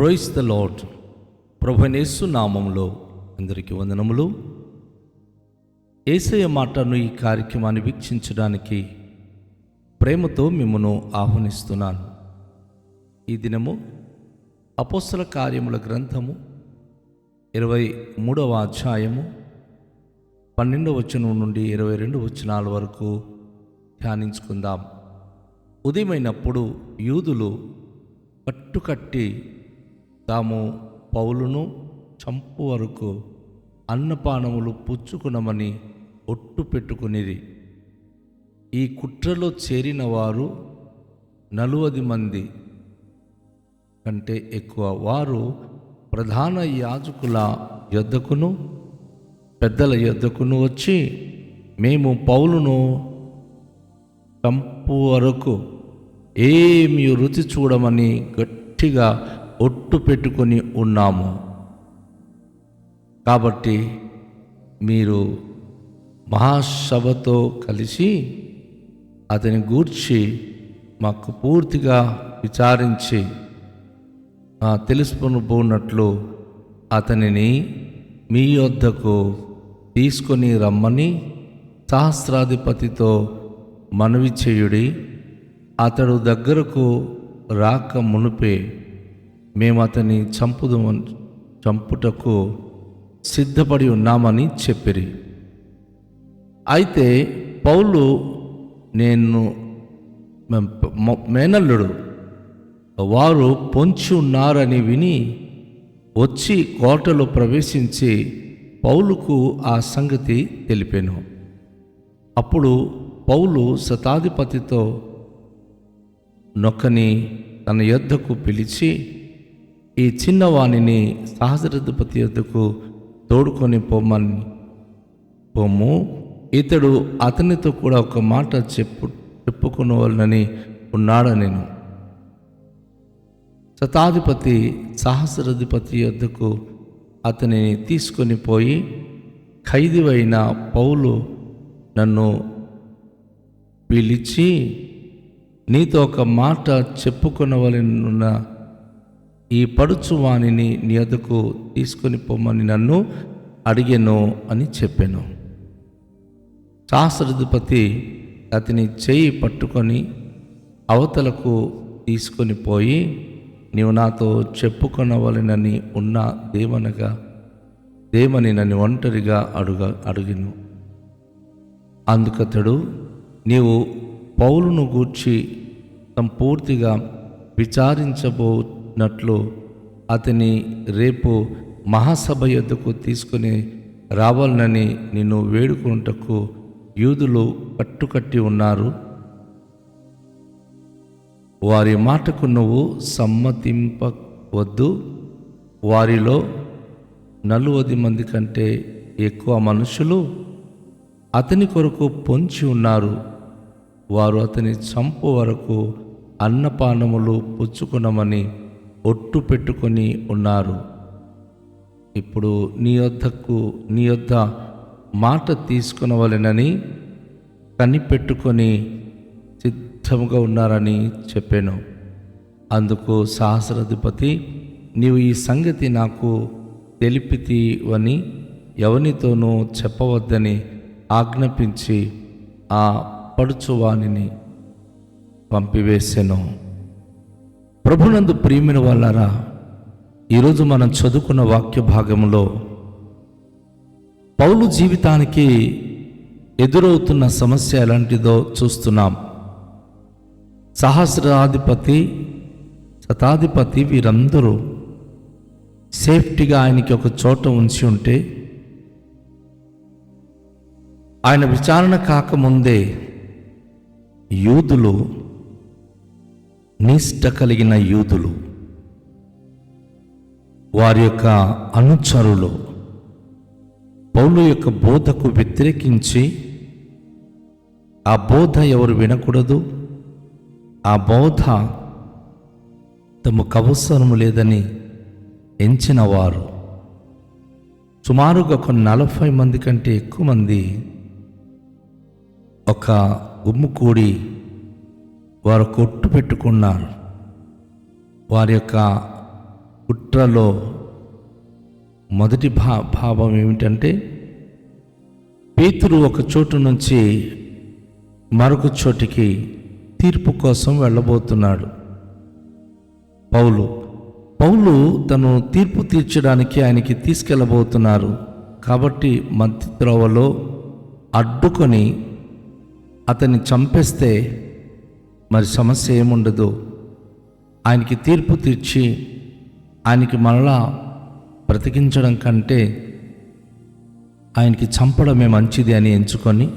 Praise the lord. ప్రభువైన యేసు నామములో అందరికీ వందనములు. యేసయ్య మాటను ఈ కార్యక్రమాన్ని వీక్షించడానికి ప్రేమతో మిమ్మను ఆహ్వానిస్తున్నాను. ఈ దినము అపోస్తల కార్యముల గ్రంథము 23వ అధ్యాయము 12వ వచనం నుండి 22 వచనాల వరకు ధ్యానించుకుందాం. ఉదయమైనప్పుడు యూదులు కట్టుకట్టి తాము పౌలును చంపు వరకు అన్నపానములు పుచ్చుకునమని ఒట్టు పెట్టుకునిరి. ఈ కుట్రలో చేరిన వారు 40 మంది కంటే ఎక్కువ. వారు ప్రధాన యాజకుల యొద్దకును పెద్దల యొద్దకును వచ్చి, మేము పౌలును చంపు వరకు ఏమీ రుచి చూడమని గట్టిగా ఒట్టు పెట్టుకొని ఉన్నాము. కాబట్టి మీరు మహాసభతో కలిసి అతని గూర్చి మాకు పూర్తిగా విచారించి తెలుసుకొనబోనట్లు అతనిని మీ యొద్దకు తీసుకొని రమ్మని సహస్రాధిపతితో మనవి చేయుడి. అతడు దగ్గరకు రాక మునుపే మేము అతన్ని చంపుటకు సిద్ధపడి ఉన్నామని చెప్పిరి. అయితే పౌలు, నేను మేనల్లుడు, వారు పొంచి ఉన్నారని విని వచ్చి కోటలో ప్రవేశించి పౌలుకు ఆ సంగతి తెలిపాను. అప్పుడు పౌలు శతాధిపతితో నొకని తన యొద్దకు పిలిచి, ఈ చిన్నవాణిని సహస్రాధిపతి యొద్దకు తోడుకొని పొమ్ము, ఇతడు అతనితో కూడా ఒక మాట చెప్పుకునవలనని ఉన్నాడనెను. శతాధిపతి సహస్రాధిపతి యొద్దకు అతనిని తీసుకొని పోయి, ఖైదీవైన పౌలు నన్ను పిలిచి నీతో ఒక మాట చెప్పుకొనవలెనున్న ఈ పడుచువాణిని నీ యొద్దకు తీసుకొని పొమ్మని నన్ను అడిగెను అని చెప్పాను. సహస్రాధిపతి అతని చేయి పట్టుకొని అవతలకు తీసుకొని పోయి, నీవు నాతో చెప్పుకొనవలెనని ఉన్న దేమని నన్ను ఒంటరిగా అడిగాను. అందుకతడు, నీవు పౌలును గూర్చి సంపూర్తిగా విచారించబోనట్లు అతని రేపు మహాసభ యొద్దకు తీసుకుని రావాలని నిన్ను వేడుకొనుటకు యూదులు కట్టుకట్టి ఉన్నారు. వారి మాటకు నువ్వు సమ్మతింపవద్దు. వారిలో 40 మంది కంటే ఎక్కువ మనుషులు అతని కొరకు పొంచి ఉన్నారు. వారు అతని చంపు వరకు అన్నపానములు పుచ్చుకునమని ఒట్టు పెట్టుకొని ఉన్నారు. ఇప్పుడు నీ యొద్ద మాట తీసుకునవలెనని కనిపెట్టుకొని సిద్ధంగా ఉన్నారని చెప్పాను. అందుకు సహస్రాధిపతి, నీవు ఈ సంగతి నాకు తెలిపితివని ఎవనితోనూ చెప్పవద్దని ఆజ్ఞాపించి ఆ పడుచువానిని పంపివేసెను. ప్రభునందు ప్రియమైన వాళ్ళారా, ఈరోజు మనం చదువుకున్న వాక్య భాగంలో పౌలు జీవితానికి ఎదురవుతున్న సమస్య ఎలాంటిదో చూస్తున్నాం. సహస్రాధిపతి, శతాధిపతి వీరందరూ సేఫ్టీగా ఆయనకి ఒక చోట ఉంచి ఉంటే, ఆయన విచారణ కాకముందే యూదులు, నిష్ఠ కలిగిన యూదులు, వారి యొక్క అనుచరులు పౌలు యొక్క బోధకు వ్యతిరేకించి, ఆ బోధ ఎవరు వినకూడదు, ఆ బోధ తమకు అవసరం లేదని ఎంచిన వారు సుమారుగా ఒక 40 మంది కంటే ఎక్కువ మంది ఒక గుమ్ము కూడి వారు కొట్టు పెట్టుకున్నారు. వారి యొక్క కుట్రలో మొదటి భావం ఏమిటంటే, పేతురు ఒక చోటు నుంచి మరొక చోటికి తీర్పు కోసం వెళ్ళబోతున్నాడు. పౌలు తను తీర్పు తీర్చడానికి ఆయనకి తీసుకెళ్ళబోతున్నారు. కాబట్టి మధ్య త్రోవలో అడ్డుకొని అతన్ని చంపేస్తే మరి సమస్య ఏముండదు. ఆయనకి తీర్పు తీర్చి ఆయనకి మరలా బ్రతికించడం కంటే ఆయనకి చంపడమే మంచిది అని ఎంచుకొని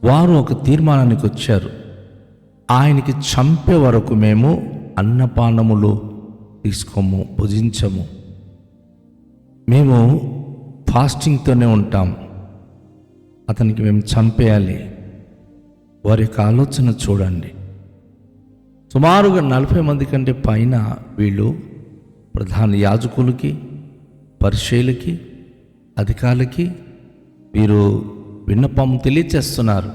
వారు ఒక తీర్మానానికి వచ్చారు. ఆయనకి చంపే వరకు మేము అన్నపానములు తీసుకోము, భుజించము, మేము ఫాస్టింగ్తోనే ఉంటాం, అతనికి మేము చంపేయాలి. వారి యొక్క ఆలోచన చూడండి. సుమారుగా 40 మంది కంటే పైన వీళ్ళు ప్రధాన యాజకులకి, పరిచయులకి, అధికారులకి వీరు విన్నపం తెలియచేస్తున్నారు.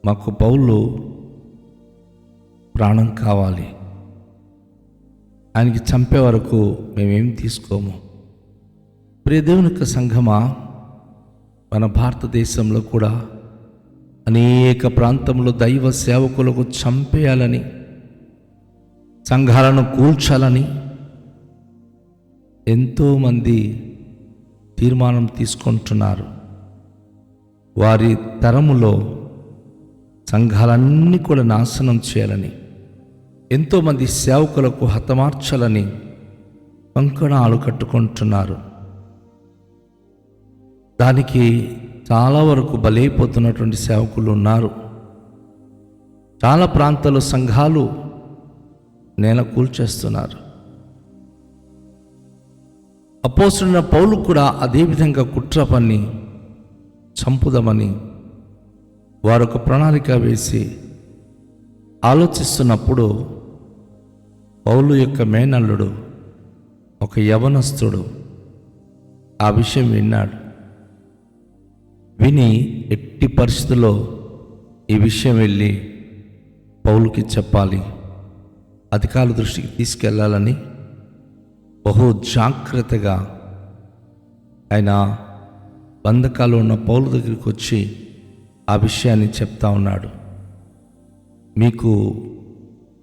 మాకు పౌలు ప్రాణం కావాలి, ఆయనకి చంపే వరకు మేమేం తీసుకోము. ప్రియ దేవుని యొక్క సంఘమా, మన భారతదేశంలో కూడా అనేక ప్రాంతంలో దైవ సేవకులకు చంపేయాలని, సంఘాలను కూల్చాలని ఎంతోమంది తీర్మానం తీసుకుంటున్నారు. వారి తరములో సంఘాలన్నీ కూడా నాశనం చేయాలని, ఎంతోమంది సేవకులకు హతమార్చాలని కంకణాలు కట్టుకుంటున్నారు. దానికి చాలా వరకు బలైపోతున్నటువంటి సేవకులు ఉన్నారు. చాలా ప్రాంతాల్లో సంఘాలు నేల కూల్చేస్తున్నారు. అపోస్తలుడైన పౌలు కూడా అదేవిధంగా కుట్ర పన్ని చంపుదామని వారొక ప్రణాళిక వేసి ఆలోచిస్తున్నప్పుడు పౌలు యొక్క మేనల్లుడు ఒక యవనస్తుడు ఆ విషయం విన్నాడు. విని ఎట్టి పరిస్థితుల్లో ఈ విషయం వెళ్ళి పౌలుకి చెప్పాలి, అధికారుల దృష్టికి తీసుకెళ్లాలని బహు జాగ్రత్తగా ఆయన బంధకాలు ఉన్న పౌలు దగ్గరికి వచ్చి ఆ విషయాన్ని చెప్తా ఉన్నాడు. మీకు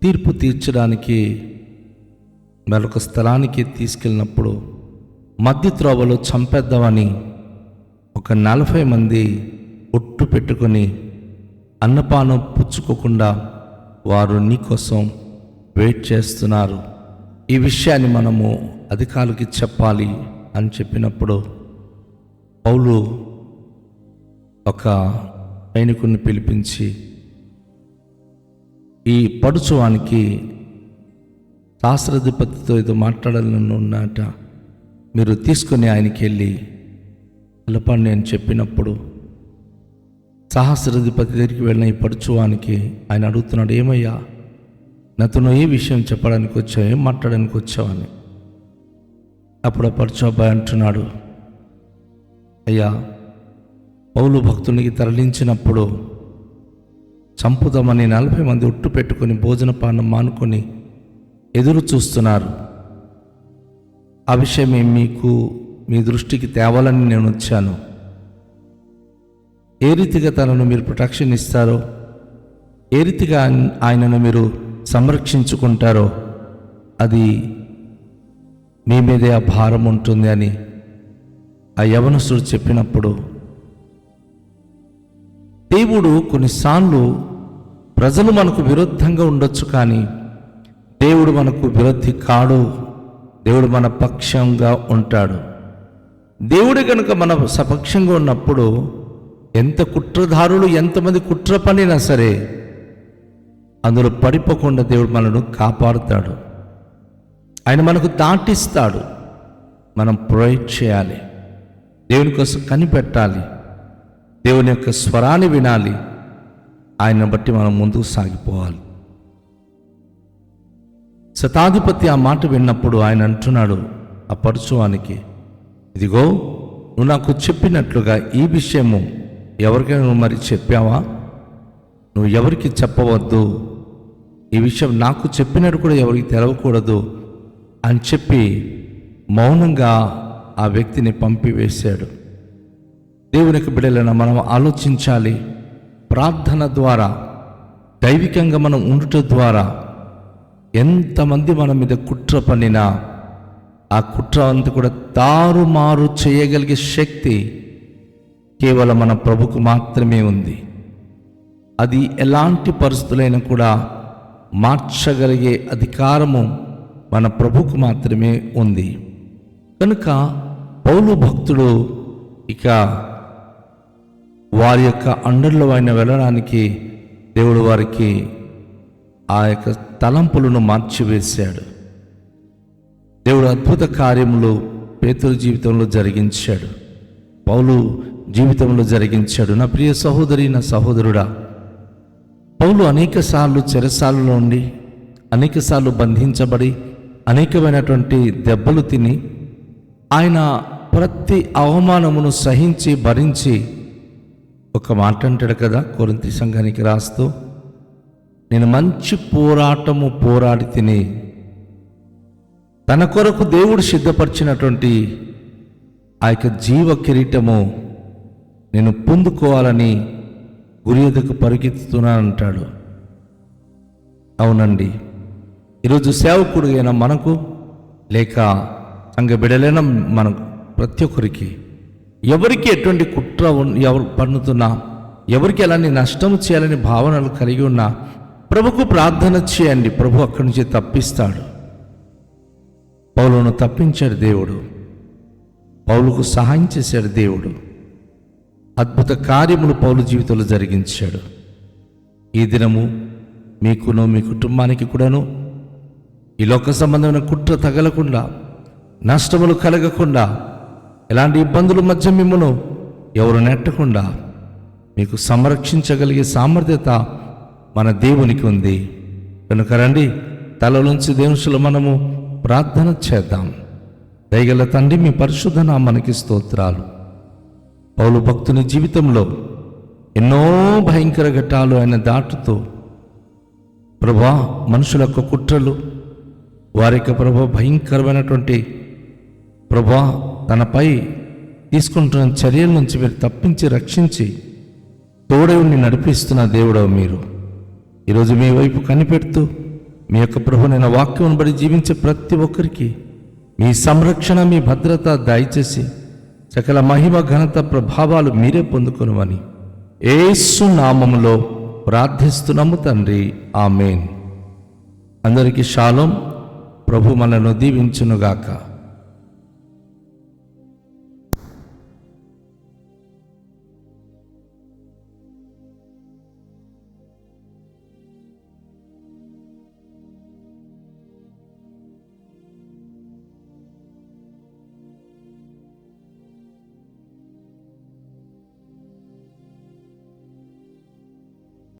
తీర్పు తీర్చడానికి మరొక స్థలానికి తీసుకెళ్ళినప్పుడు మధ్య త్రోవలో చంపేద్దామని ఒక 40 మంది ఒట్టు పెట్టుకొని అన్నపానం పుచ్చుకోకుండా వారు నీకోసం వెయిట్ చేస్తున్నారు. ఈ విషయాన్ని మనము అధికారులకి చెప్పాలి అని చెప్పినప్పుడు పౌలు ఒక సైనికుడిని పిలిపించి ఈ పడుచువానికి శాస్త్రాధిపతితో ఏదో మాట్లాడాలని ఉన్నట, మీరు తీసుకొని ఆయనకి వెళ్ళి కలపండి అని చెప్పినప్పుడు సహస్రాధిపతి దగ్గరికి వెళ్ళిన ఈ పడుచువానికి ఆయన అడుగుతున్నాడు, ఏమయ్యా నాతో ఏ విషయం చెప్పడానికి వచ్చావు, ఏం మాట్లాడడానికి వచ్చావని. అప్పుడు ఆ పడుచు అబ్బాయి అంటున్నాడు, అయ్యా పౌలు భక్తునికి తరలించినప్పుడు చంపుదామని 40 మంది ఒట్టు పెట్టుకొని భోజనపానం మానుకొని ఎదురు చూస్తున్నారు. ఆ విషయం మీకు మీ దృష్టికి తేవాలని నేను వచ్చాను. ఏ రీతిగా తనను మీరు ప్రొటెక్షన్ ఇస్తారో, ఏ రీతిగా ఆయనను మీరు సంరక్షించుకుంటారో అది మీ మీదే ఆ భారం ఉంటుంది అని ఆ యవనస్తుడు చెప్పినప్పుడు, దేవుడు కొన్నిసార్లు ప్రజలు మనకు విరుద్ధంగా ఉండొచ్చు, కానీ దేవుడు మనకు విరోధి కాడు. దేవుడు మన పక్షంగా ఉంటాడు. దేవుడు కనుక మన సపక్షంగా ఉన్నప్పుడు ఎంత కుట్రదారులు ఎంతమంది కుట్ర పనినా సరే అందులో పడిపోకుండా దేవుడు మనను కాపాడుతాడు. ఆయన మనకు దాటిస్తాడు. మనం ప్రొవైడ్ చేయాలి, దేవుని కోసం కనిపెట్టాలి, దేవుని యొక్క స్వరాన్ని వినాలి, ఆయన బట్టి మనం ముందుకు సాగిపోవాలి. శతాధిపతి ఆ మాట విన్నప్పుడు ఆయన అంటున్నాడు ఆ పరుచువానికి, ఇదిగో నువ్వు నాకు చెప్పినట్లుగా ఈ విషయము ఎవరికైనా నువ్వు మరి చెప్పావా? నువ్వు ఎవరికి చెప్పవద్దు. ఈ విషయం నాకు చెప్పినట్టు కూడా ఎవరికి తెలవకూడదు. అని చెప్పి మౌనంగా ఆ వ్యక్తిని పంపివేశాడు. దేవునికి బిడ్డలైన మనం ఆలోచించాలి. ప్రార్థన ద్వారా, దైవికంగా మనం ఉండుట ద్వారా ఎంతమంది మన మీద కుట్ర పన్నినా ఆ కుట్ర అంతా కూడా తారుమారు చేయగలిగే శక్తి కేవలం మన ప్రభుకు మాత్రమే ఉంది. అది ఎలాంటి పరిస్థితులైనా కూడా మార్చగలిగే అధికారము మన ప్రభుకు మాత్రమే ఉంది. కనుక పౌలు భక్తుడు ఇక వారి యొక్క అండర్లో ఆయన వెళ్ళడానికి దేవుడు వారికి ఆ యొక్క తలంపులను మార్చివేశాడు. దేవుడు అద్భుత కార్యములు పేతురు జీవితంలో జరిగించాడు, పౌలు జీవితంలో జరిగించాడు. నా ప్రియ సహోదరి, నా సహోదరుడా, పౌలు అనేకసార్లు చెరసాలలో ఉండి, అనేకసార్లు బంధించబడి, అనేకమైనటువంటి దెబ్బలు తిని, ఆయన ప్రతి అవమానమును సహించి భరించి ఒక మాట అంటాడు కదా కొరింథీ సంఘానికి రాస్తూ, నేను మంచి పోరాటము పోరాడి తిని తన కొరకు దేవుడు సిద్ధపరిచినటువంటి ఆ యొక్క జీవ కిరీటము నేను పొందుకోవాలని గురి ఎదుకు పరిగెత్తుతున్నాను అంటాడు. అవునండి, ఈరోజు సేవకుడు అయినా మనకు, లేక సంఘ బిడ్డలైన మనకు, ప్రతి ఒక్కరికి ఎవరికి ఎటువంటి కుట్ర ఎవరు పన్నుతున్నా, ఎవరికి ఎలాంటి నష్టం చేయాలని భావనలు కలిగి ఉన్నా ప్రభుకు ప్రార్థన చేయండి. ప్రభు అక్కడి నుంచి తప్పిస్తాడు. పౌలును తప్పించాడు దేవుడు, పౌలుకు సహాయం చేశాడు దేవుడు. అద్భుత కార్యములు పౌలు జీవితంలో జరిగించాడు. ఈ దినము మీకును మీ కుటుంబానికి కూడాను ఈ లోక సంబంధమైన కుట్ర తగలకుండా, నష్టములు కలగకుండా, ఎలాంటి ఇబ్బందుల మధ్య మిమ్మను ఎవరు నెట్టకుండా మీకు సంరక్షించగలిగే సామర్థ్యత మన దేవునికి ఉంది. కనుక రండి, తలలోంచి దేవునిలో మనము ప్రార్థన చేద్దాం. దయగల తండ్రి, మీ పరిశుద్ధ నామానికి స్తోత్రాలు. పౌలు భక్తుని జీవితంలో ఎన్నో భయంకర ఘట్టాలు ఆయన దాటుతూ, ప్రభా, మనుషుల యొక్క కుట్రలు, వారి యొక్క ప్రభా భయంకరమైనటువంటి ప్రభా తనపై తీసుకుంటున్న చర్యల నుంచి మీరు తప్పించి రక్షించి తోడేవుని నడిపిస్తున్న దేవుడవు మీరు. ఈరోజు మీ వైపు కనిపెడుతూ మీ యొక్క ప్రభువైన వాక్యం బడి జీవించే ప్రతి ఒక్కరికి మీ సంరక్షణ, మీ భద్రత దయచేసి సకల మహిమ, ఘనత, ప్రభావాలు మీరే పొందుకొనుమని యేసు నామములో ప్రార్థిస్తున్నాము తండ్రి, ఆమేన్. అందరికీ షాలోం. ప్రభు మనను దీవించునుగాక.